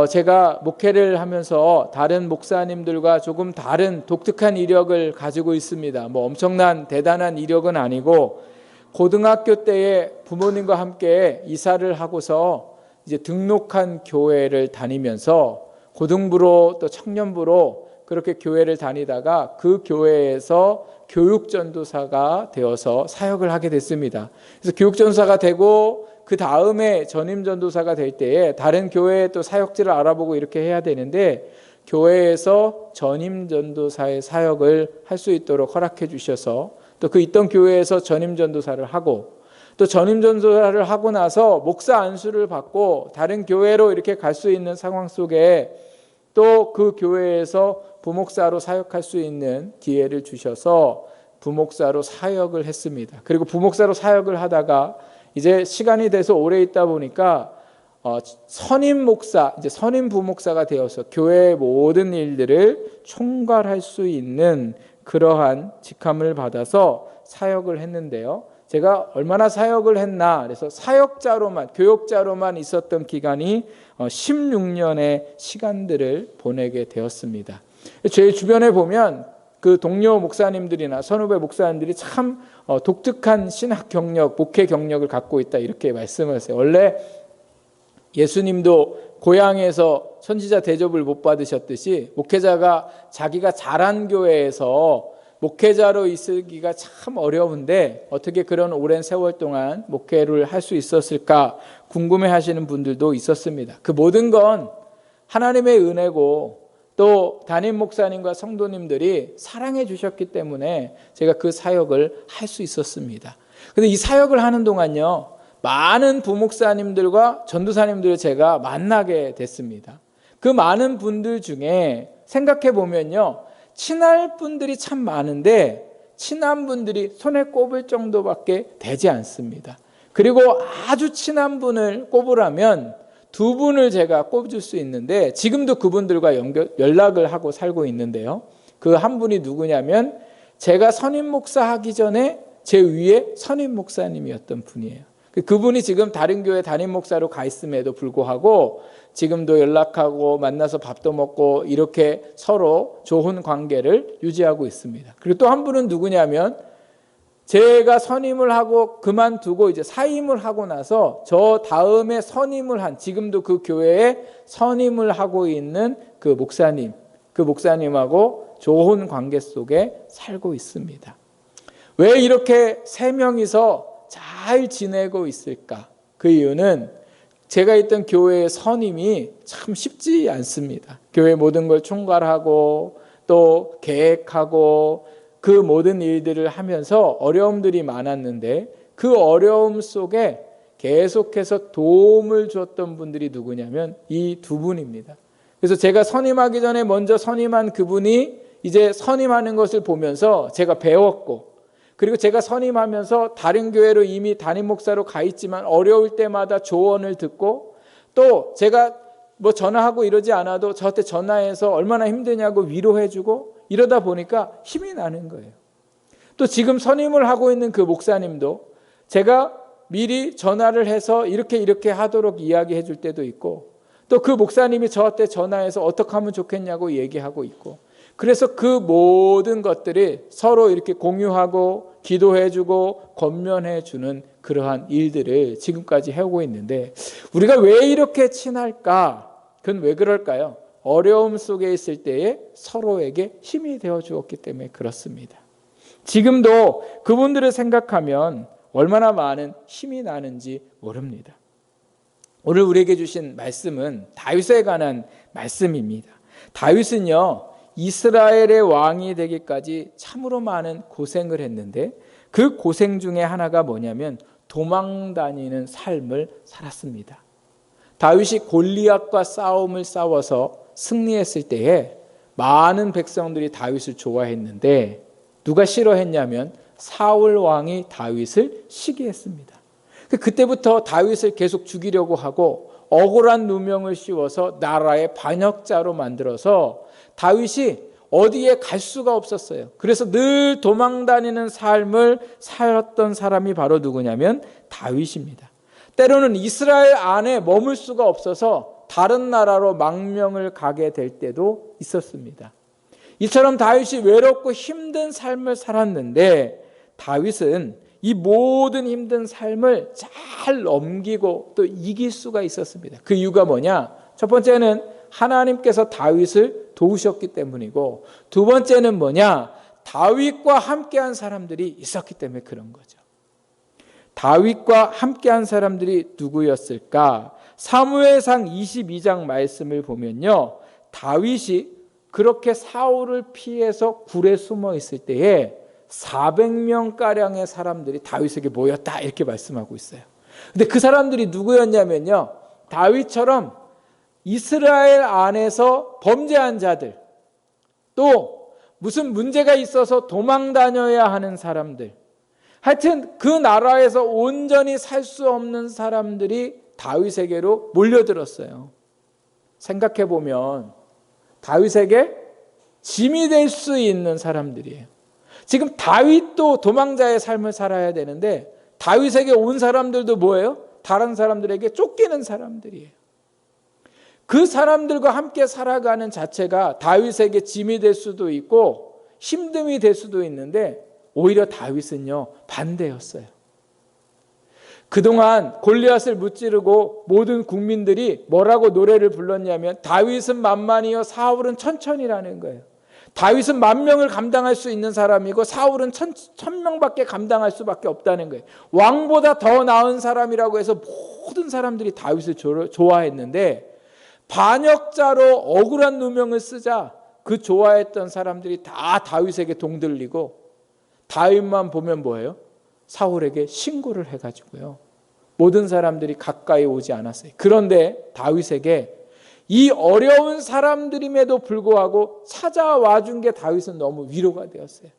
제가 목회를 하면서 다른 목사님들과 조금 다른 독특한 이력을 가지고 있습니다. 엄청난 대단한 이력은 아니고 고등학교 때에 부모님과 함께 이사를 하고서 이제 등록한 교회를 다니면서 고등부로 또 청년부로 그렇게 교회를 다니다가 그 교회에서 교육전도사가 되어서 사역을 하게 됐습니다. 그래서 교육전도사가 되고 그 다음에 전임전도사가 될 때에 다른 교회에 또 사역지를 알아보고 이렇게 해야 되는데 교회에서 전임전도사의 사역을 할 수 있도록 허락해 주셔서 또 그 있던 교회에서 전임전도사를 하고 또 전임전도사를 하고 나서 목사 안수를 받고 다른 교회로 이렇게 갈 수 있는 상황 속에 또 그 교회에서 부목사로 사역할 수 있는 기회를 주셔서 부목사로 사역을 했습니다. 그리고 부목사로 사역을 하다가 이제 시간이 돼서 오래 있다 보니까 선임 목사, 이제 선임 부목사가 되어서 교회의 모든 일들을 총괄할 수 있는 그러한 직함을 받아서 사역을 했는데요. 제가 얼마나 사역을 했나, 그래서 사역자로만, 교역자로만 있었던 기간이 16년의 시간들을 보내게 되었습니다. 제 주변에 보면 그 동료 목사님들이나 선후배 목사님들이 참 독특한 신학 경력, 목회 경력을 갖고 있다 이렇게 말씀을 하세요. 원래 예수님도 고향에서 선지자 대접을 못 받으셨듯이 목회자가 자기가 자란 교회에서 목회자로 있기가 참 어려운데 어떻게 그런 오랜 세월 동안 목회를 할 수 있었을까 궁금해하시는 분들도 있었습니다. 그 모든 건 하나님의 은혜고 또 담임 목사님과 성도님들이 사랑해 주셨기 때문에 제가 그 사역을 할 수 있었습니다. 그런데 이 사역을 하는 동안요, 많은 부목사님들과 전도사님들을 제가 만나게 됐습니다. 그 많은 분들 중에 생각해 보면요, 친할 분들이 참 많은데 친한 분들이 손에 꼽을 정도밖에 되지 않습니다. 그리고 아주 친한 분을 꼽으라면 두 분을 제가 꼽을 수 있는데 지금도 그분들과 연락을 하고 살고 있는데요. 그 한 분이 누구냐면 제가 선임 목사 하기 전에 제 위에 선임 목사님이었던 분이에요. 그분이 지금 다른 교회 담임 목사로 가 있음에도 불구하고 지금도 연락하고 만나서 밥도 먹고 이렇게 서로 좋은 관계를 유지하고 있습니다. 그리고 또 한 분은 누구냐면 제가 선임을 하고 그만두고 이제 사임을 하고 나서 저 다음에 선임을 한, 지금도 그 교회에 선임을 하고 있는 그 목사님하고 좋은 관계 속에 살고 있습니다. 왜 이렇게 세 명이서 잘 지내고 있을까? 그 이유는 제가 있던 교회의 선임이 참 쉽지 않습니다. 교회 모든 걸 총괄하고 또 계획하고 그 모든 일들을 하면서 어려움들이 많았는데 그 어려움 속에 계속해서 도움을 줬던 분들이 누구냐면 이 두 분입니다. 그래서 제가 선임하기 전에 먼저 선임한 그분이 이제 선임하는 것을 보면서 제가 배웠고, 그리고 제가 선임하면서 다른 교회로 이미 담임 목사로 가 있지만 어려울 때마다 조언을 듣고 또 제가 전화하고 이러지 않아도 저한테 전화해서 얼마나 힘드냐고 위로해주고 이러다 보니까 힘이 나는 거예요. 또 지금 선임을 하고 있는 그 목사님도 제가 미리 전화를 해서 이렇게 하도록 이야기해 줄 때도 있고 또 그 목사님이 저한테 전화해서 어떻게 하면 좋겠냐고 얘기하고 있고, 그래서 그 모든 것들이 서로 이렇게 공유하고 기도해주고 권면해주는 그러한 일들을 지금까지 해오고 있는데 우리가 왜 이렇게 친할까? 그건 왜 그럴까요? 어려움 속에 있을 때에 서로에게 힘이 되어 주었기 때문에 그렇습니다. 지금도 그분들을 생각하면 얼마나 많은 힘이 나는지 모릅니다. 오늘 우리에게 주신 말씀은 다윗에 관한 말씀입니다. 다윗은요, 이스라엘의 왕이 되기까지 참으로 많은 고생을 했는데 그 고생 중에 하나가 뭐냐면 도망 다니는 삶을 살았습니다. 다윗이 골리앗과 싸움을 싸워서 승리했을 때에 많은 백성들이 다윗을 좋아했는데 누가 싫어했냐면 사울 왕이 다윗을 시기했습니다. 그때부터 다윗을 계속 죽이려고 하고 억울한 누명을 씌워서 나라의 반역자로 만들어서 다윗이 어디에 갈 수가 없었어요. 그래서 늘 도망다니는 삶을 살았던 사람이 바로 누구냐면 다윗입니다. 때로는 이스라엘 안에 머물 수가 없어서 다른 나라로 망명을 가게 될 때도 있었습니다. 이처럼 다윗이 외롭고 힘든 삶을 살았는데 다윗은 이 모든 힘든 삶을 잘 넘기고 또 이길 수가 있었습니다. 그 이유가 뭐냐? 첫 번째는 하나님께서 다윗을 도우셨기 때문이고, 두 번째는 뭐냐? 다윗과 함께한 사람들이 있었기 때문에 그런 거죠. 다윗과 함께한 사람들이 누구였을까? 사무엘상 22장 말씀을 보면요, 다윗이 그렇게 사울을 피해서 굴에 숨어 있을 때에 400명가량의 사람들이 다윗에게 모였다, 이렇게 말씀하고 있어요. 근데 그 사람들이 누구였냐면요, 다윗처럼 이스라엘 안에서 범죄한 자들, 또 무슨 문제가 있어서 도망 다녀야 하는 사람들, 하여튼 그 나라에서 온전히 살 수 없는 사람들이 다윗에게로 몰려들었어요. 생각해보면 다윗에게 짐이 될 수 있는 사람들이에요. 지금 다윗도 도망자의 삶을 살아야 되는데 다윗에게 온 사람들도 뭐예요? 다른 사람들에게 쫓기는 사람들이에요. 그 사람들과 함께 살아가는 자체가 다윗에게 짐이 될 수도 있고 힘듦이 될 수도 있는데, 오히려 다윗은요, 반대였어요. 그동안 골리앗을 무찌르고 모든 국민들이 뭐라고 노래를 불렀냐면 다윗은 만만이요 사울은 천천이라는 거예요. 다윗은 10,000명을 감당할 수 있는 사람이고 사울은 1,000명밖에 감당할 수밖에 없다는 거예요. 왕보다 더 나은 사람이라고 해서 모든 사람들이 다윗을 좋아했는데, 반역자로 억울한 누명을 쓰자 그 좋아했던 사람들이 다 다윗에게 동들리고, 다윗만 보면 뭐예요? 사울에게 신고를 해가지고요, 모든 사람들이 가까이 오지 않았어요. 그런데 다윗에게 이 어려운 사람들임에도 불구하고 찾아와 준 게 다윗은 너무 위로가 되었어요.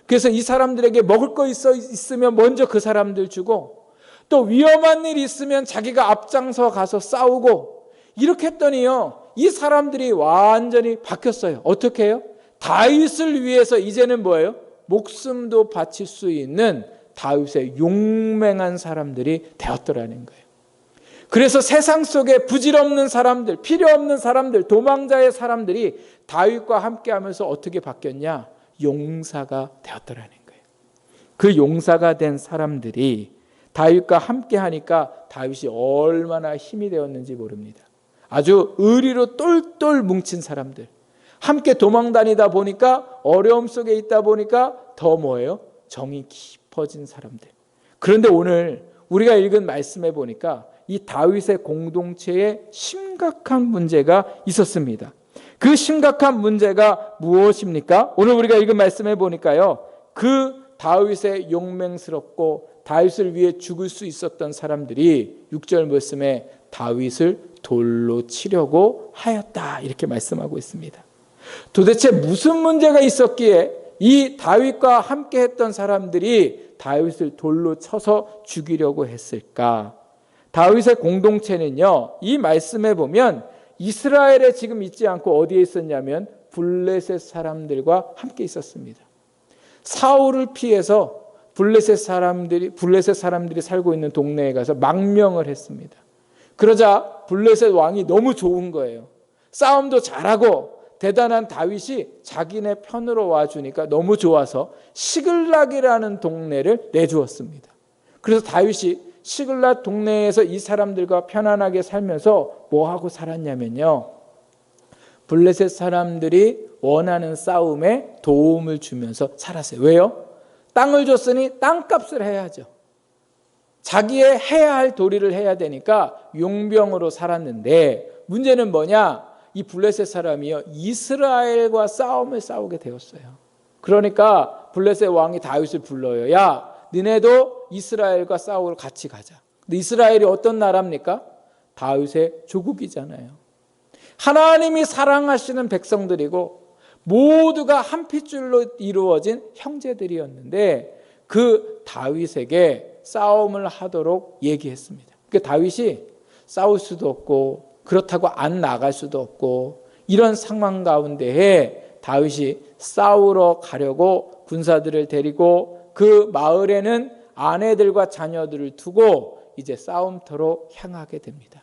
그래서 이 사람들에게 먹을 거 있으면 먼저 그 사람들 주고, 또 위험한 일 있으면 자기가 앞장서 가서 싸우고, 이렇게 했더니요, 이 사람들이 완전히 바뀌었어요. 어떻게 해요? 다윗을 위해서 이제는 뭐예요? 목숨도 바칠 수 있는 다윗의 용맹한 사람들이 되었더라는 거예요. 그래서 세상 속에 부질없는 사람들, 필요 없는 사람들, 도망자의 사람들이 다윗과 함께하면서 어떻게 바뀌었냐? 용사가 되었더라는 거예요. 그 용사가 된 사람들이 다윗과 함께하니까 다윗이 얼마나 힘이 되었는지 모릅니다. 아주 의리로 똘똘 뭉친 사람들, 함께 도망 다니다 보니까, 어려움 속에 있다 보니까 더 뭐예요? 정이 깊어진 사람들. 그런데 오늘 우리가 읽은 말씀에 보니까 이 다윗의 공동체에 심각한 문제가 있었습니다. 그 심각한 문제가 무엇입니까? 오늘 우리가 읽은 말씀에 보니까요, 그 다윗의 용맹스럽고 다윗을 위해 죽을 수 있었던 사람들이 6절 말씀에 다윗을 돌로 치려고 하였다, 이렇게 말씀하고 있습니다. 도대체 무슨 문제가 있었기에 이 다윗과 함께 했던 사람들이 다윗을 돌로 쳐서 죽이려고 했을까? 다윗의 공동체는요, 이 말씀에 보면 이스라엘에 지금 있지 않고 어디에 있었냐면 블레셋 사람들과 함께 있었습니다. 사울을 피해서 블레셋 사람들이 살고 있는 동네에 가서 망명을 했습니다. 그러자 블레셋 왕이 너무 좋은 거예요. 싸움도 잘하고 대단한 다윗이 자기네 편으로 와주니까 너무 좋아서 시글락이라는 동네를 내주었습니다. 그래서 다윗이 시글락 동네에서 이 사람들과 편안하게 살면서 뭐하고 살았냐면요, 블레셋 사람들이 원하는 싸움에 도움을 주면서 살았어요. 왜요? 땅을 줬으니 땅값을 해야죠. 자기의 해야 할 도리를 해야 되니까 용병으로 살았는데, 문제는 뭐냐? 이 블레셋 사람이요, 이스라엘과 싸움을 싸우게 되었어요. 그러니까 블레셋 왕이 다윗을 불러요. 야, 너네도 이스라엘과 싸우러 같이 가자. 근데 이스라엘이 어떤 나라입니까? 다윗의 조국이잖아요. 하나님이 사랑하시는 백성들이고 모두가 한 핏줄로 이루어진 형제들이었는데 그 다윗에게 싸움을 하도록 얘기했습니다. 그러니까 다윗이 싸울 수도 없고 그렇다고 안 나갈 수도 없고, 이런 상황 가운데에 다윗이 싸우러 가려고 군사들을 데리고 그 마을에는 아내들과 자녀들을 두고 이제 싸움터로 향하게 됩니다.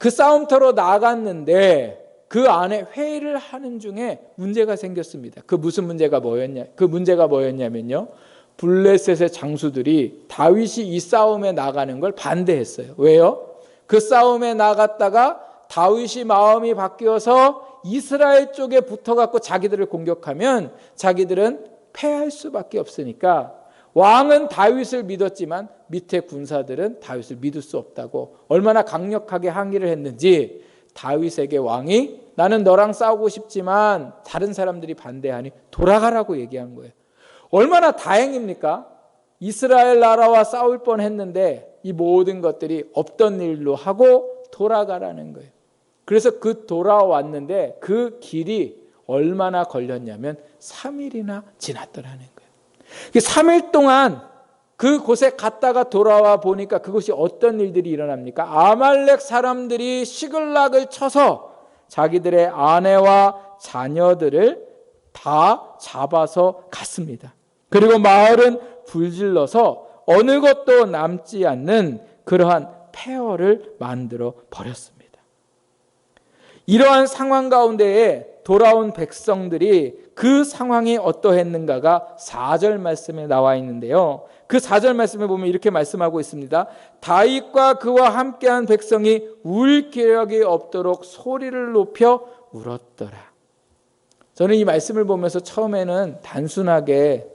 그 싸움터로 나갔는데 그 안에 회의를 하는 중에 문제가 생겼습니다. 그 문제가 뭐였냐면요. 블레셋의 장수들이 다윗이 이 싸움에 나가는 걸 반대했어요. 왜요? 그 싸움에 나갔다가 다윗이 마음이 바뀌어서 이스라엘 쪽에 붙어갖고 자기들을 공격하면 자기들은 패할 수밖에 없으니까 왕은 다윗을 믿었지만 밑에 군사들은 다윗을 믿을 수 없다고 얼마나 강력하게 항의를 했는지 다윗에게 왕이 나는 너랑 싸우고 싶지만 다른 사람들이 반대하니 돌아가라고 얘기한 거예요. 얼마나 다행입니까? 이스라엘 나라와 싸울 뻔했는데 이 모든 것들이 없던 일로 하고 돌아가라는 거예요. 그래서 그 돌아왔는데 그 길이 얼마나 걸렸냐면 3일이나 지났더라는 거예요. 3일 동안 그곳에 갔다가 돌아와 보니까 그것이 어떤 일들이 일어납니까? 아말렉 사람들이 시글락을 쳐서 자기들의 아내와 자녀들을 다 잡아서 갔습니다. 그리고 마을은 불질러서 어느 것도 남지 않는 그러한 폐허를 만들어 버렸습니다. 이러한 상황 가운데에 돌아온 백성들이 그 상황이 어떠했는가가 4절 말씀에 나와 있는데요. 그 4절 말씀에 보면 이렇게 말씀하고 있습니다. 다윗과 그와 함께한 백성이 울 기력이 없도록 소리를 높여 울었더라. 저는 이 말씀을 보면서 처음에는 단순하게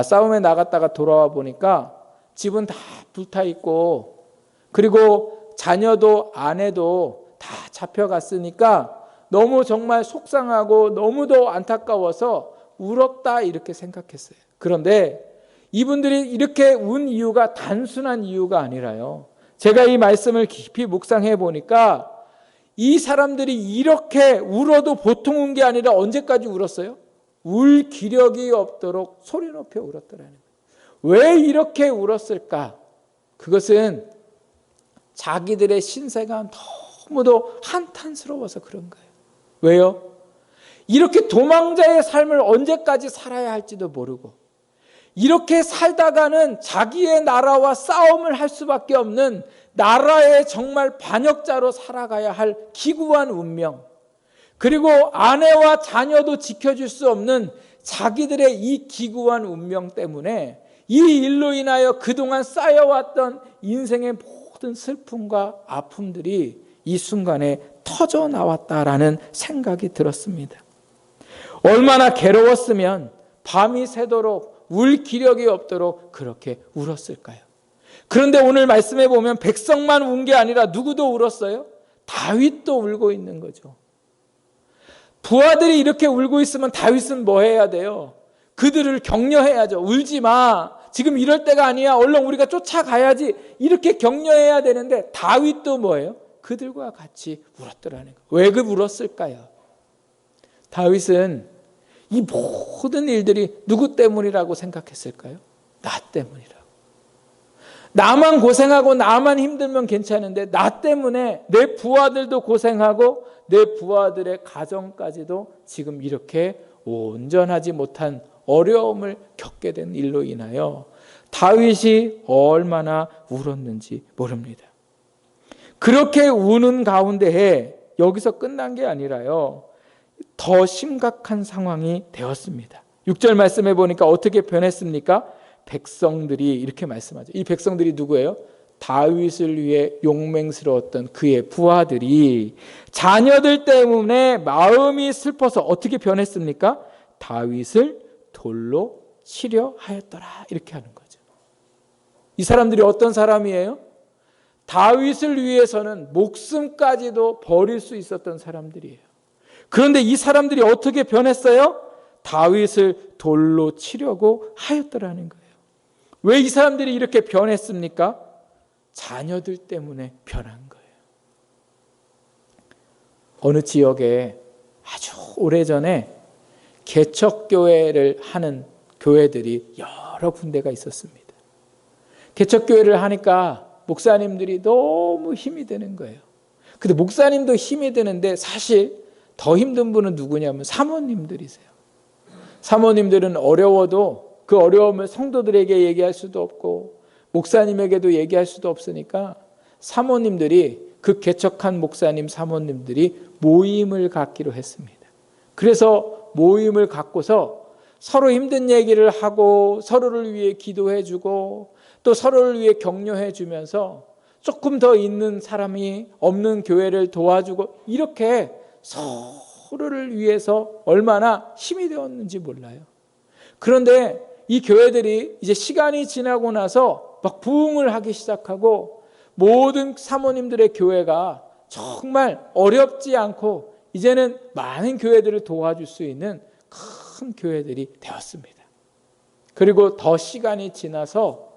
싸움에 나갔다가 돌아와 보니까 집은 다 불타 있고 그리고 자녀도 아내도 다 잡혀갔으니까 너무 정말 속상하고 너무도 안타까워서 울었다 이렇게 생각했어요. 그런데 이분들이 이렇게 운 이유가 단순한 이유가 아니라요. 제가 이 말씀을 깊이 묵상해 보니까 이 사람들이 이렇게 울어도 보통 운 게 아니라 언제까지 울었어요? 울 기력이 없도록 소리 높여 울었더라는 거예요. 왜 이렇게 울었을까? 그것은 자기들의 신세가 너무도 한탄스러워서 그런 거예요. 왜요? 이렇게 도망자의 삶을 언제까지 살아야 할지도 모르고 이렇게 살다가는 자기의 나라와 싸움을 할 수밖에 없는 나라의 정말 반역자로 살아가야 할 기구한 운명, 그리고 아내와 자녀도 지켜줄 수 없는 자기들의 이 기구한 운명 때문에 이 일로 인하여 그동안 쌓여왔던 인생의 모든 슬픔과 아픔들이 이 순간에 터져 나왔다라는 생각이 들었습니다. 얼마나 괴로웠으면 밤이 새도록 울 기력이 없도록 그렇게 울었을까요? 그런데 오늘 말씀해 보면 백성만 운 게 아니라 누구도 울었어요? 다윗도 울고 있는 거죠. 부하들이 이렇게 울고 있으면 다윗은 뭐 해야 돼요? 그들을 격려해야죠. 울지 마. 지금 이럴 때가 아니야. 얼른 우리가 쫓아가야지. 이렇게 격려해야 되는데 다윗도 뭐예요? 그들과 같이 울었더라는 거예요. 왜 울었을까요? 다윗은 이 모든 일들이 누구 때문이라고 생각했을까요? 나 때문이라고. 나만 고생하고 나만 힘들면 괜찮은데 나 때문에 내 부하들도 고생하고 내 부하들의 가정까지도 지금 이렇게 온전하지 못한 어려움을 겪게 된 일로 인하여 다윗이 얼마나 울었는지 모릅니다. 그렇게 우는 가운데에 여기서 끝난 게 아니라요. 더 심각한 상황이 되었습니다. 6절 말씀해 보니까 어떻게 변했습니까? 백성들이 이렇게 말씀하죠. 이 백성들이 누구예요? 다윗을 위해 용맹스러웠던 그의 부하들이 자녀들 때문에 마음이 슬퍼서 어떻게 변했습니까? 다윗을 돌로 치려 하였더라. 이렇게 하는 거죠. 이 사람들이 어떤 사람이에요? 다윗을 위해서는 목숨까지도 버릴 수 있었던 사람들이에요. 그런데 이 사람들이 어떻게 변했어요? 다윗을 돌로 치려고 하였더라는 거예요. 왜 이 사람들이 이렇게 변했습니까? 자녀들 때문에 변한 거예요. 어느 지역에 아주 오래전에 개척교회를 하는 교회들이 여러 군데가 있었습니다. 개척교회를 하니까 목사님들이 너무 힘이 드는 거예요. 근데 목사님도 힘이 드는데 사실 더 힘든 분은 누구냐면 사모님들이세요. 사모님들은 어려워도 그 어려움을 성도들에게 얘기할 수도 없고 목사님에게도 얘기할 수도 없으니까 사모님들이 그 개척한 목사님, 사모님들이 모임을 갖기로 했습니다. 그래서 모임을 갖고서 서로 힘든 얘기를 하고 서로를 위해 기도해 주고 또 서로를 위해 격려해 주면서 조금 더 있는 사람이 없는 교회를 도와주고 이렇게 서로를 위해서 얼마나 힘이 되었는지 몰라요. 그런데 이 교회들이 이제 시간이 지나고 나서 막 부흥을 하기 시작하고 모든 사모님들의 교회가 정말 어렵지 않고 이제는 많은 교회들을 도와줄 수 있는 큰 교회들이 되었습니다. 그리고 더 시간이 지나서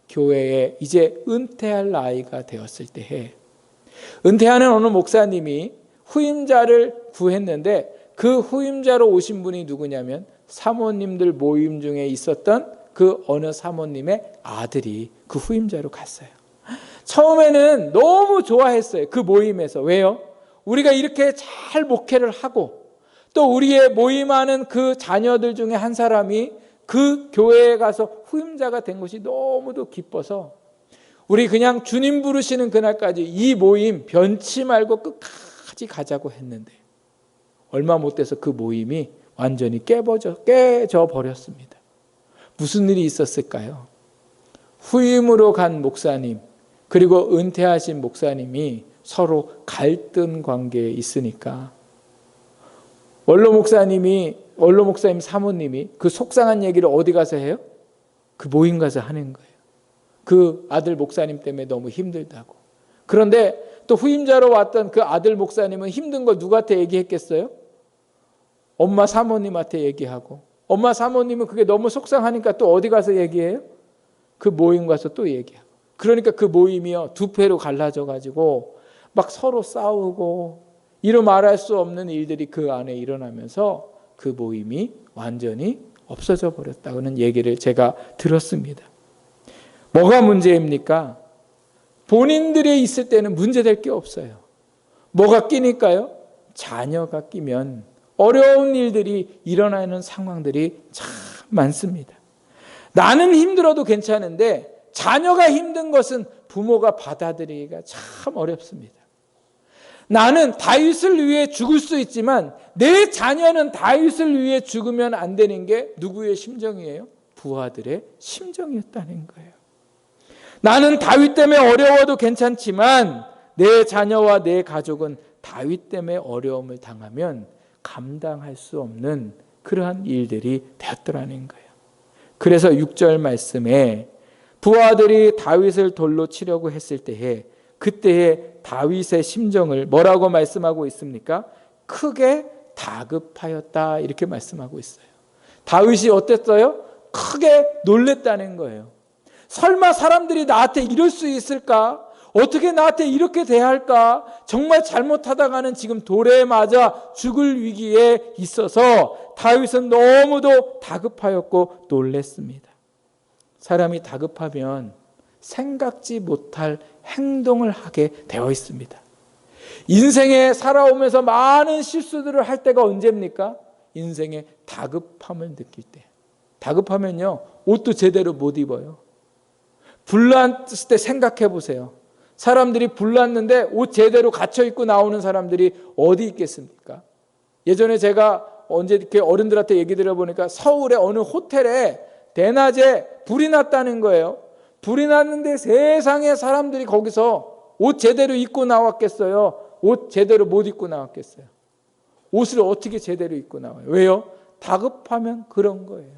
교회에 이제 은퇴할 나이가 되었을 때에 은퇴하는 어느 목사님이 후임자를 구했는데 그 후임자로 오신 분이 누구냐면 사모님들 모임 중에 있었던 그 어느 사모님의 아들이 그 후임자로 갔어요. 처음에는 너무 좋아했어요. 그 모임에서. 왜요? 우리가 이렇게 잘 목회를 하고 또 우리의 모임하는 그 자녀들 중에 한 사람이 그 교회에 가서 후임자가 된 것이 너무도 기뻐서 우리 그냥 주님 부르시는 그날까지 이 모임 변치 말고 끝까지 가자고 했는데 얼마 못 돼서 그 모임이 완전히 깨져 버렸습니다. 무슨 일이 있었을까요? 후임으로 간 목사님 그리고 은퇴하신 목사님이 서로 갈등 관계에 있으니까 원로 목사님 사모님이 그 속상한 얘기를 어디 가서 해요? 그 모임 가서 하는 거예요. 그 아들 목사님 때문에 너무 힘들다고. 그런데 또 후임자로 왔던 그 아들 목사님은 힘든 걸 누구한테 얘기했겠어요? 엄마 사모님한테 얘기하고 엄마 사모님은 그게 너무 속상하니까 또 어디 가서 얘기해요? 그 모임 가서 또 얘기하고. 그러니까 그 모임이요 두 패로 갈라져 가지고 막 서로 싸우고 이루 말할 수 없는 일들이 그 안에 일어나면서 그 모임이 완전히 없어져 버렸다는 얘기를 제가 들었습니다. 뭐가 문제입니까? 본인들이 있을 때는 문제될 게 없어요. 뭐가 끼니까요? 자녀가 끼면 어려운 일들이 일어나는 상황들이 참 많습니다. 나는 힘들어도 괜찮은데 자녀가 힘든 것은 부모가 받아들이기가 참 어렵습니다. 나는 다윗을 위해 죽을 수 있지만 내 자녀는 다윗을 위해 죽으면 안 되는 게 누구의 심정이에요? 부하들의 심정이었다는 거예요. 나는 다윗 때문에 어려워도 괜찮지만 내 자녀와 내 가족은 다윗 때문에 어려움을 당하면 감당할 수 없는 그러한 일들이 되었더라는 거예요. 그래서 6절 말씀에 부하들이 다윗을 돌로 치려고 했을 때에 그때의 다윗의 심정을 뭐라고 말씀하고 있습니까? 크게 다급하였다 이렇게 말씀하고 있어요. 다윗이 어땠어요? 크게 놀랬다는 거예요. 설마 사람들이 나한테 이럴 수 있을까? 어떻게 나한테 이렇게 대할까? 정말 잘못하다가는 지금 돌에 맞아 죽을 위기에 있어서 다윗은 너무도 다급하였고 놀랬습니다. 사람이 다급하면 생각지 못할 행동을 하게 되어 있습니다. 인생에 살아오면서 많은 실수들을 할 때가 언제입니까? 인생의 다급함을 느낄 때. 다급하면요 옷도 제대로 못 입어요. 불났을 때 생각해 보세요. 사람들이 불났는데 옷 제대로 갖춰 입고 나오는 사람들이 어디 있겠습니까? 예전에 제가 언제 이렇게 어른들한테 얘기 들어보니까 서울의 어느 호텔에 대낮에 불이 났다는 거예요. 불이 났는데 세상에 사람들이 거기서 옷 제대로 입고 나왔겠어요? 옷 제대로 못 입고 나왔겠어요? 옷을 어떻게 제대로 입고 나와요? 왜요? 다급하면 그런 거예요.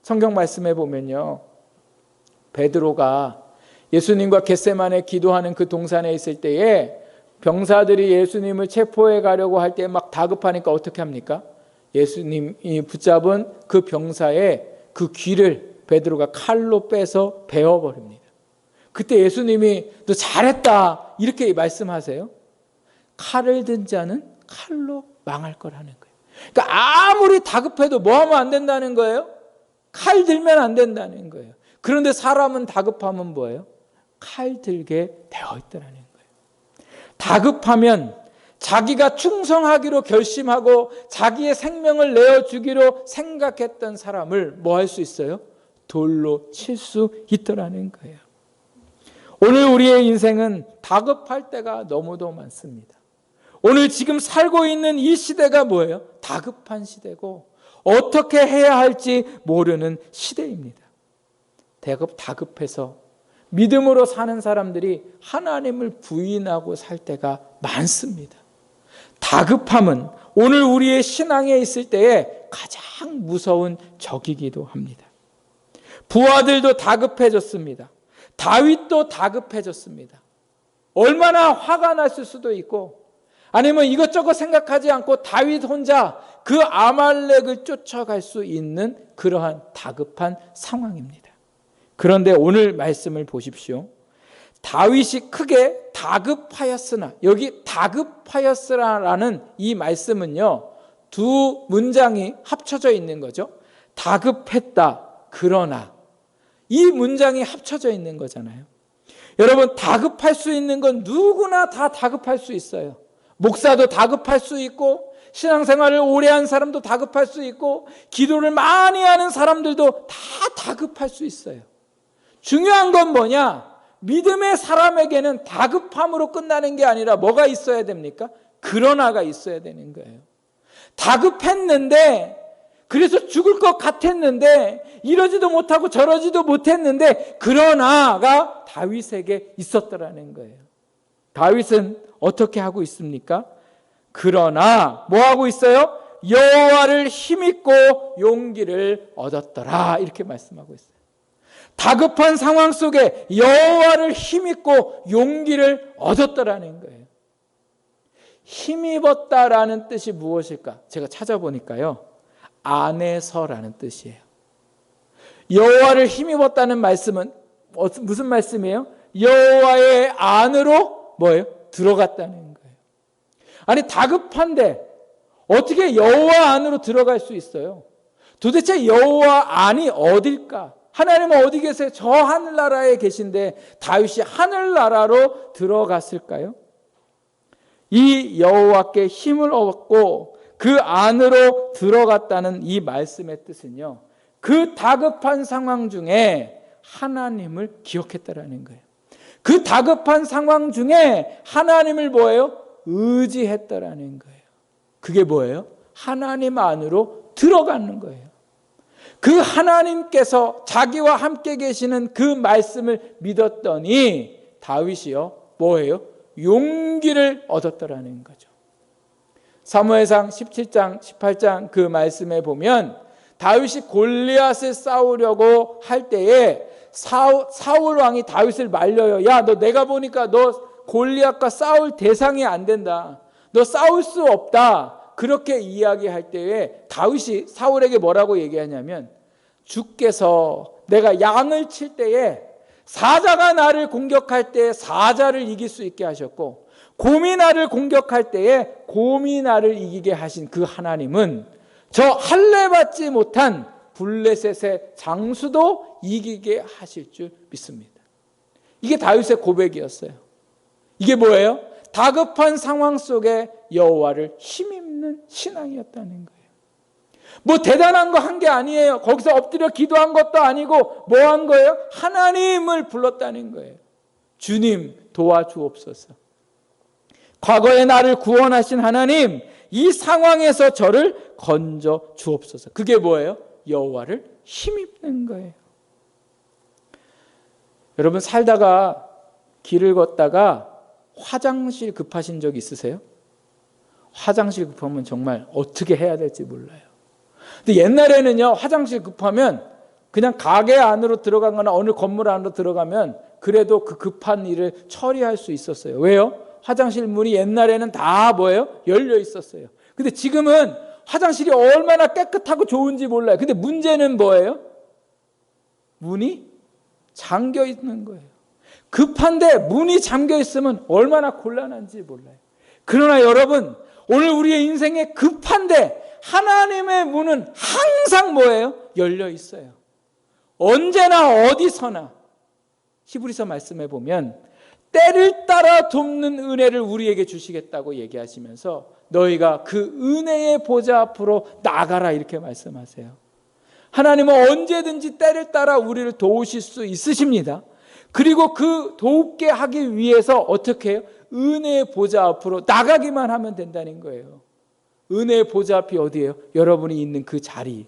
성경 말씀에 보면요 베드로가 예수님과 겟세마네 기도하는 그 동산에 있을 때에 병사들이 예수님을 체포해 가려고 할 때 막 다급하니까 어떻게 합니까? 예수님이 붙잡은 그 병사의 그 귀를 베드로가 칼로 빼서 베어버립니다. 그때 예수님이 너 잘했다 이렇게 말씀하세요. 칼을 든 자는 칼로 망할 거라는 거예요. 그러니까 아무리 다급해도 뭐 하면 안 된다는 거예요? 칼 들면 안 된다는 거예요. 그런데 사람은 다급하면 뭐예요? 칼 들게 되어 있더라는 거예요. 다급하면 자기가 충성하기로 결심하고 자기의 생명을 내어주기로 생각했던 사람을 뭐 할 수 있어요? 돌로 칠 수 있더라는 거예요. 오늘 우리의 인생은 다급할 때가 너무도 많습니다. 오늘 지금 살고 있는 이 시대가 뭐예요? 다급한 시대고 어떻게 해야 할지 모르는 시대입니다. 다급해서 믿음으로 사는 사람들이 하나님을 부인하고 살 때가 많습니다. 다급함은 오늘 우리의 신앙에 있을 때에 가장 무서운 적이기도 합니다. 부하들도 다급해졌습니다. 다윗도 다급해졌습니다. 얼마나 화가 났을 수도 있고 아니면 이것저것 생각하지 않고 다윗 혼자 그 아말렉을 쫓아갈 수 있는 그러한 다급한 상황입니다. 그런데 오늘 말씀을 보십시오. 다윗이 크게 다급하였으나, 여기 다급하였으나라는 이 말씀은요, 두 문장이 합쳐져 있는 거죠. 다급했다, 그러나. 이 문장이 합쳐져 있는 거잖아요. 여러분, 다급할 수 있는 건 누구나 다 다급할 수 있어요. 목사도 다급할 수 있고, 신앙생활을 오래 한 사람도 다급할 수 있고, 기도를 많이 하는 사람들도 다 다급할 수 있어요. 중요한 건 뭐냐? 믿음의 사람에게는 다급함으로 끝나는 게 아니라 뭐가 있어야 됩니까? 그러나가 있어야 되는 거예요. 다급했는데, 그래서 죽을 것 같았는데, 이러지도 못하고 저러지도 못했는데, 그러나가 다윗에게 있었더라는 거예요. 다윗은 어떻게 하고 있습니까? 그러나 뭐 하고 있어요? 여호와를 힘입고 용기를 얻었더라, 이렇게 말씀하고 있어요. 다급한 상황 속에 여호와를 힘입고 용기를 얻었더라는 거예요. 힘입었다라는 뜻이 무엇일까? 제가 찾아보니까요, 안에서라는 뜻이에요. 여호와를 힘입었다는 말씀은 무슨 말씀이에요? 여호와의 안으로 뭐예요? 들어갔다는 거예요. 아니, 다급한데 어떻게 여호와 안으로 들어갈 수 있어요? 도대체 여호와 안이 어딜까? 하나님은 어디 계세요? 저 하늘나라에 계신데 다윗이 하늘나라로 들어갔을까요? 이 여호와께 힘을 얻고 그 안으로 들어갔다는 이 말씀의 뜻은요, 그 다급한 상황 중에 하나님을 기억했다라는 거예요. 그 다급한 상황 중에 하나님을 뭐예요? 의지했다라는 거예요. 그게 뭐예요? 하나님 안으로 들어가는 거예요. 그 하나님께서 자기와 함께 계시는 그 말씀을 믿었더니 다윗이요, 뭐예요? 용기를 얻었더라는 거죠. 사무엘상 17장, 18장 그 말씀에 보면 다윗이 골리앗을 싸우려고 할 때에 사울 왕이 다윗을 말려요. 야, 너 내가 보니까 너 골리앗과 싸울 대상이 안 된다. 너 싸울 수 없다. 그렇게 이야기할 때에 다윗이 사울에게 뭐라고 얘기하냐면, 주께서 내가 양을 칠 때에 사자가 나를 공격할 때 사자를 이길 수 있게 하셨고, 곰이 나를 공격할 때에 곰이 나를 이기게 하신 그 하나님은 저 할례받지 못한 블레셋의 장수도 이기게 하실 줄 믿습니다. 이게 다윗의 고백이었어요. 이게 뭐예요? 다급한 상황 속에 여호와를 힘입는 신앙이었다는 거예요. 뭐 대단한 거 한 게 아니에요. 거기서 엎드려 기도한 것도 아니고 뭐 한 거예요? 하나님을 불렀다는 거예요. 주님 도와주옵소서. 과거에 나를 구원하신 하나님, 이 상황에서 저를 건져 주옵소서. 그게 뭐예요? 여호와를 힘입는 거예요. 여러분, 살다가 길을 걷다가 화장실 급하신 적 있으세요? 화장실 급하면 정말 어떻게 해야 될지 몰라요. 근데 옛날에는요, 화장실 급하면 그냥 가게 안으로 들어가거나 어느 건물 안으로 들어가면 그래도 그 급한 일을 처리할 수 있었어요. 왜요? 화장실 문이 옛날에는 다 뭐예요? 열려 있었어요. 근데 지금은 화장실이 얼마나 깨끗하고 좋은지 몰라요. 근데 문제는 뭐예요? 문이 잠겨 있는 거예요. 급한데 문이 잠겨 있으면 얼마나 곤란한지 몰라요. 그러나 여러분, 오늘 우리의 인생에 급한데 하나님의 문은 항상 뭐예요? 열려 있어요. 언제나 어디서나. 히브리서 말씀에 보면 때를 따라 돕는 은혜를 우리에게 주시겠다고 얘기하시면서 너희가 그 은혜의 보좌 앞으로 나가라, 이렇게 말씀하세요. 하나님은 언제든지 때를 따라 우리를 도우실 수 있으십니다. 그리고 그 돕게 하기 위해서 어떻게 해요? 은혜의 보좌 앞으로 나가기만 하면 된다는 거예요. 은혜의 보좌 앞이 어디예요? 여러분이 있는 그 자리.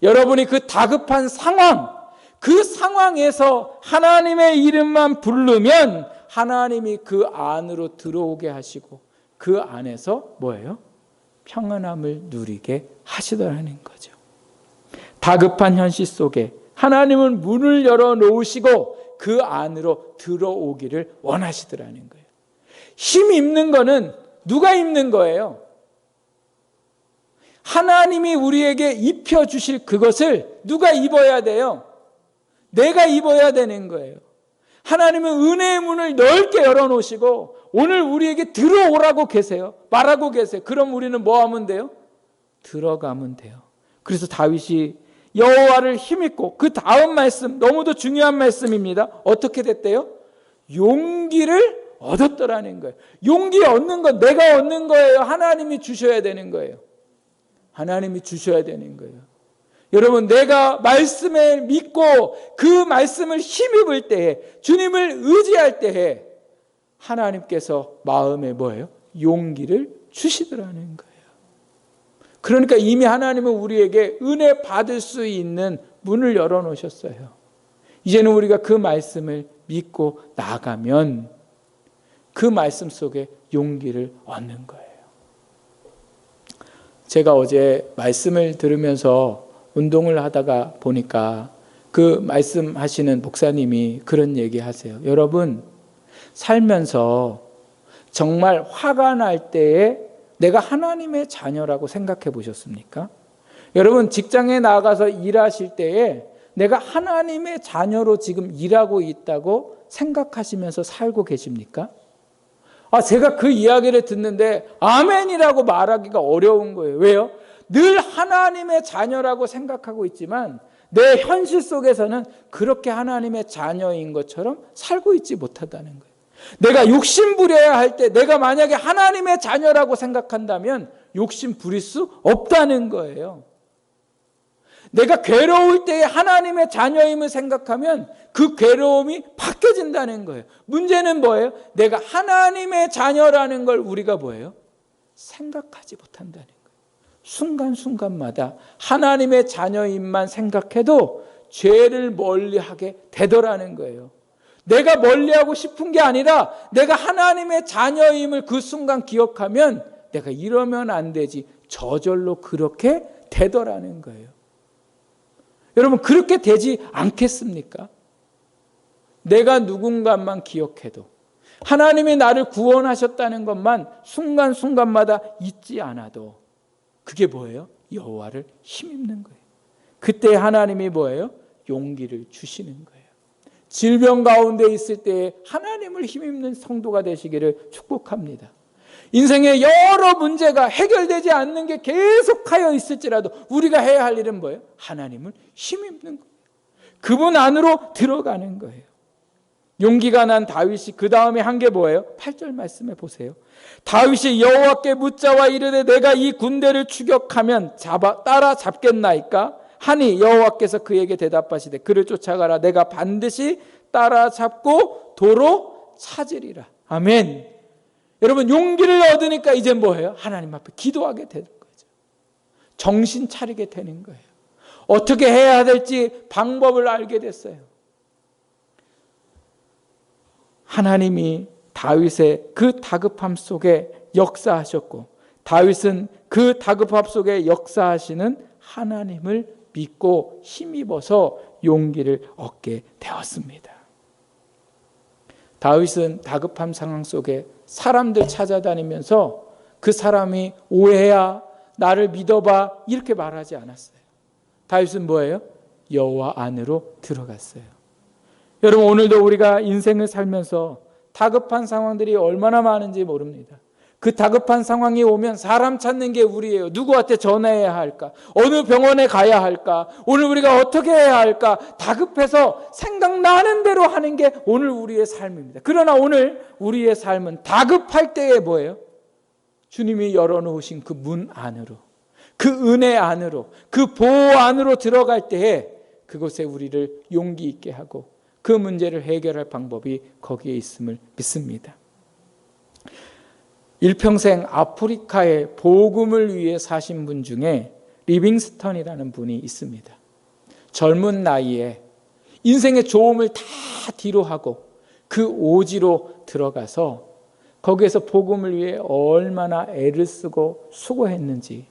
여러분이 그 다급한 상황, 그 상황에서 하나님의 이름만 부르면 하나님이 그 안으로 들어오게 하시고 그 안에서 뭐예요? 평안함을 누리게 하시더라는 거죠. 다급한 현실 속에 하나님은 문을 열어놓으시고 그 안으로 들어오기를 원하시더라는 거예요. 힘 입는 거는 누가 입는 거예요? 하나님이 우리에게 입혀주실 그것을 누가 입어야 돼요? 내가 입어야 되는 거예요. 하나님은 은혜의 문을 넓게 열어놓으시고 오늘 우리에게 들어오라고 계세요. 말하고 계세요. 그럼 우리는 뭐 하면 돼요? 들어가면 돼요. 그래서 다윗이 여호와를 힘입고 그 다음 말씀, 너무도 중요한 말씀입니다. 어떻게 됐대요? 용기를 얻었더라는 거예요. 용기 얻는 건 내가 얻는 거예요. 하나님이 주셔야 되는 거예요. 하나님이 주셔야 되는 거예요. 여러분, 내가 말씀을 믿고 그 말씀을 힘입을 때에, 주님을 의지할 때에 하나님께서 마음에 뭐예요? 용기를 주시더라는 거예요. 그러니까 이미 하나님은 우리에게 은혜 받을 수 있는 문을 열어놓으셨어요. 이제는 우리가 그 말씀을 믿고 나가면 그 말씀 속에 용기를 얻는 거예요. 제가 어제 말씀을 들으면서 운동을 하다가 보니까 그 말씀하시는 목사님이 그런 얘기 하세요. 여러분, 살면서 정말 화가 날 때에 내가 하나님의 자녀라고 생각해 보셨습니까? 여러분, 직장에 나가서 일하실 때에 내가 하나님의 자녀로 지금 일하고 있다고 생각하시면서 살고 계십니까? 제가 그 이야기를 듣는데 아멘이라고 말하기가 어려운 거예요. 왜요? 늘 하나님의 자녀라고 생각하고 있지만 내 현실 속에서는 그렇게 하나님의 자녀인 것처럼 살고 있지 못하다는 거예요. 내가 욕심 부려야 할 때 내가 만약에 하나님의 자녀라고 생각한다면 욕심 부릴 수 없다는 거예요. 내가 괴로울 때에 하나님의 자녀임을 생각하면 그 괴로움이 바뀌어진다는 거예요. 문제는 뭐예요? 내가 하나님의 자녀라는 걸 우리가 뭐예요? 생각하지 못한다는 거예요. 순간순간마다 하나님의 자녀임만 생각해도 죄를 멀리하게 되더라는 거예요. 내가 멀리하고 싶은 게 아니라 내가 하나님의 자녀임을 그 순간 기억하면 내가 이러면 안 되지, 저절로 그렇게 되더라는 거예요. 여러분, 그렇게 되지 않겠습니까? 내가 누군가만 기억해도 하나님이 나를 구원하셨다는 것만 순간순간마다 잊지 않아도 그게 뭐예요? 여호와를 힘입는 거예요. 그때 하나님이 뭐예요? 용기를 주시는 거예요. 질병 가운데 있을 때 하나님을 힘입는 성도가 되시기를 축복합니다. 인생의 여러 문제가 해결되지 않는 게 계속하여 있을지라도 우리가 해야 할 일은 뭐예요? 하나님을 힘입는 거예요. 그분 안으로 들어가는 거예요. 용기가 난 다윗이 그 다음에 한 게 뭐예요? 8절 말씀에 보세요. 다윗이 여호와께 묻자와 이르되 내가 이 군대를 추격하면 따라잡겠나이까? 하니 여호와께서 그에게 대답하시되 그를 쫓아가라. 내가 반드시 따라잡고 도로 찾으리라. 아멘. 여러분, 용기를 얻으니까 이제 뭐예요? 하나님 앞에 기도하게 되는 거죠. 정신 차리게 되는 거예요. 어떻게 해야 될지 방법을 알게 됐어요. 하나님이 다윗의 그 다급함 속에 역사하셨고 다윗은 그 다급함 속에 역사하시는 하나님을 믿고 힘입어서 용기를 얻게 되었습니다. 다윗은 다급함 상황 속에 사람들 찾아다니면서 그 사람이 오해야, 나를 믿어봐, 이렇게 말하지 않았어요. 다윗은 뭐예요? 여호와 안으로 들어갔어요. 여러분, 오늘도 우리가 인생을 살면서 다급한 상황들이 얼마나 많은지 모릅니다. 그 다급한 상황이 오면 사람 찾는 게 우리예요. 누구한테 전화해야 할까? 어느 병원에 가야 할까? 오늘 우리가 어떻게 해야 할까? 다급해서 생각나는 대로 하는 게 오늘 우리의 삶입니다. 그러나 오늘 우리의 삶은 다급할 때에 뭐예요? 주님이 열어놓으신 그 문 안으로, 그 은혜 안으로, 그 보호 안으로 들어갈 때에 그곳에 우리를 용기 있게 하고 그 문제를 해결할 방법이 거기에 있음을 믿습니다. 일평생 아프리카의 복음을 위해 사신 분 중에 리빙스턴이라는 분이 있습니다. 젊은 나이에 인생의 조음을 다 뒤로 하고 그 오지로 들어가서 거기에서 복음을 위해 얼마나 애를 쓰고 수고했는지,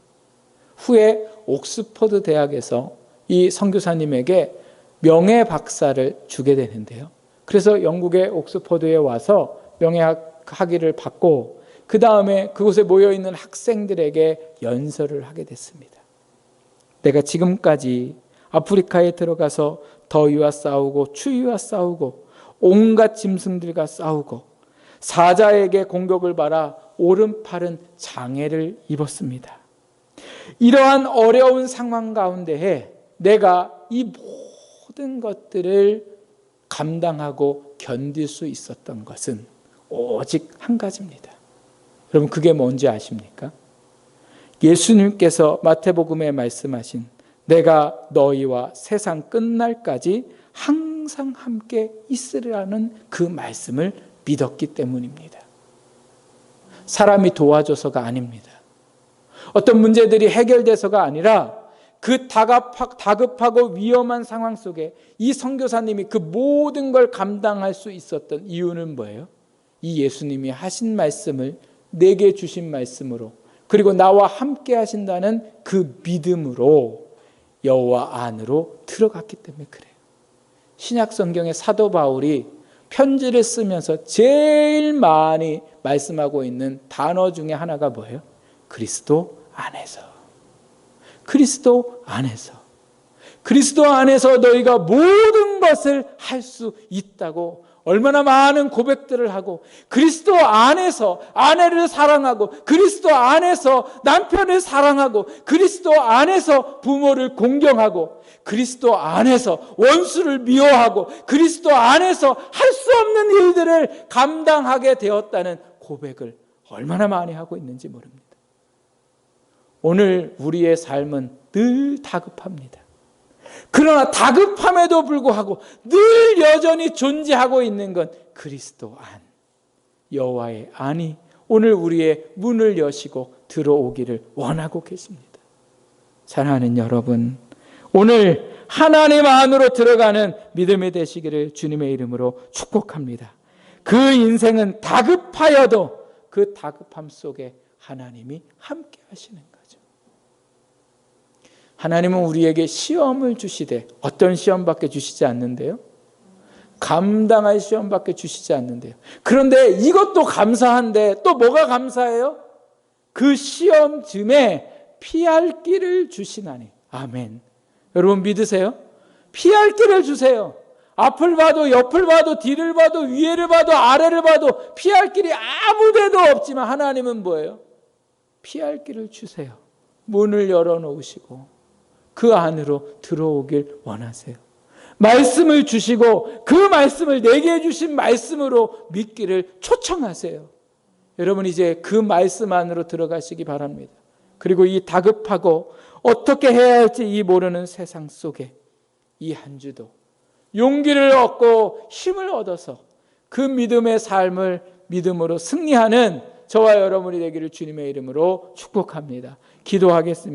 후에 옥스퍼드 대학에서 이 선교사님에게 명예 박사를 주게 되는데요. 그래서 영국의 옥스퍼드에 와서 명예 학위를 받고 그 다음에 그곳에 모여있는 학생들에게 연설을 하게 됐습니다. 내가 지금까지 아프리카에 들어가서 더위와 싸우고 추위와 싸우고 온갖 짐승들과 싸우고 사자에게 공격을 받아 오른팔은 장애를 입었습니다. 이러한 어려운 상황 가운데에 내가 이 모든 것들을 감당하고 견딜 수 있었던 것은 오직 한 가지입니다. 여러분, 그게 뭔지 아십니까? 예수님께서 마태복음에 말씀하신 내가 너희와 세상 끝날까지 항상 함께 있으리라는 그 말씀을 믿었기 때문입니다. 사람이 도와줘서가 아닙니다. 어떤 문제들이 해결돼서가 아니라 그 다급하고 위험한 상황 속에 이 선교사님이 그 모든 걸 감당할 수 있었던 이유는 뭐예요? 이 예수님이 하신 말씀을 내게 주신 말씀으로, 그리고 나와 함께 하신다는 그 믿음으로 여호와 안으로 들어갔기 때문에 그래요. 신약 성경의 사도 바울이 편지를 쓰면서 제일 많이 말씀하고 있는 단어 중에 하나가 뭐예요? 그리스도 안에서. 그리스도 안에서. 그리스도 안에서 너희가 모든 것을 할 수 있다고 얼마나 많은 고백들을 하고, 그리스도 안에서 아내를 사랑하고, 그리스도 안에서 남편을 사랑하고, 그리스도 안에서 부모를 공경하고, 그리스도 안에서 원수를 미워하고, 그리스도 안에서 할 수 없는 일들을 감당하게 되었다는 고백을 얼마나 많이 하고 있는지 모릅니다. 오늘 우리의 삶은 늘 다급합니다. 그러나 다급함에도 불구하고 늘 여전히 존재하고 있는 건 그리스도 안, 여호와의 안이 오늘 우리의 문을 여시고 들어오기를 원하고 계십니다. 사랑하는 여러분, 오늘 하나님 안으로 들어가는 믿음이 되시기를 주님의 이름으로 축복합니다. 그 인생은 다급하여도 그 다급함 속에 하나님이 함께 하시는 거죠. 하나님은 우리에게 시험을 주시되 어떤 시험밖에 주시지 않는데요, 감당할 시험밖에 주시지 않는데요. 그런데 이것도 감사한데 또 뭐가 감사해요? 그 시험쯤에 피할 길을 주시나니. 아멘. 여러분 믿으세요? 피할 길을 주세요. 앞을 봐도 옆을 봐도 뒤를 봐도 위를 봐도 아래를 봐도 피할 길이 아무 데도 없지만 하나님은 뭐예요? 피할 길을 주세요. 문을 열어놓으시고 그 안으로 들어오길 원하세요. 말씀을 주시고 그 말씀을 내게 주신 말씀으로 믿기를 초청하세요. 여러분 이제 그 말씀 안으로 들어가시기 바랍니다. 그리고 이 다급하고 어떻게 해야 할지 이 모르는 세상 속에 이 한 주도 용기를 얻고 힘을 얻어서 그 믿음의 삶을 믿음으로 승리하는 저와 여러분이 되기를 주님의 이름으로 축복합니다. 기도하겠습니다.